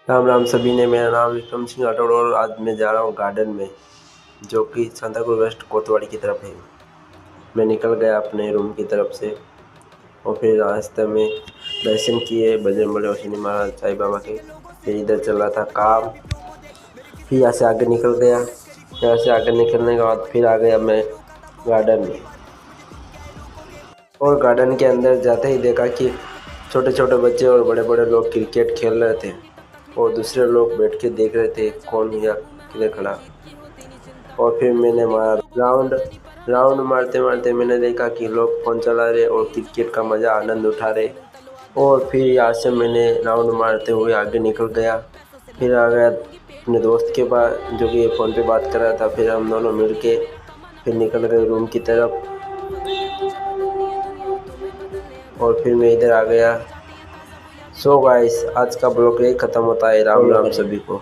राम राम सभी ने। मेरा नाम विक्रम सिंह राठौड़ और आज मैं जा रहा हूँ गार्डन में, जो कि सांताक्रूज वेस्ट कोतवाली की तरफ है। मैं निकल गया अपने रूम की तरफ से और फिर रास्ते में दर्शन किए बजरंगबली और शनि महाराज साईं बाबा के। फिर इधर चल रहा था काम, फिर यहाँ से आगे निकल गया। यहाँ से आगे निकलने के बाद फिर आ गया मैं गार्डन में, और गार्डन के अंदर जाते ही देखा कि छोटे छोटे बच्चे और बड़े बड़े लोग क्रिकेट खेल रहे थे और दूसरे लोग बैठ के देख रहे थे कौन या किधर खड़ा। और फिर मैंने मारा राउंड। राउंड मारते मारते मैंने देखा कि लोग फ़ोन चला रहे और क्रिकेट का मज़ा आनंद उठा रहे। और फिर यहाँ से मैंने राउंड मारते हुए आगे निकल गया। फिर आ गया अपने दोस्त के पास, जो कि फ़ोन पे बात कर रहा था। फिर हम दोनों मिल के फिर निकल गए रूम की तरफ, और फिर मैं इधर आ गया। सो गाइस, आज का ब्लॉग यही ख़त्म होता है। राम राम सभी को।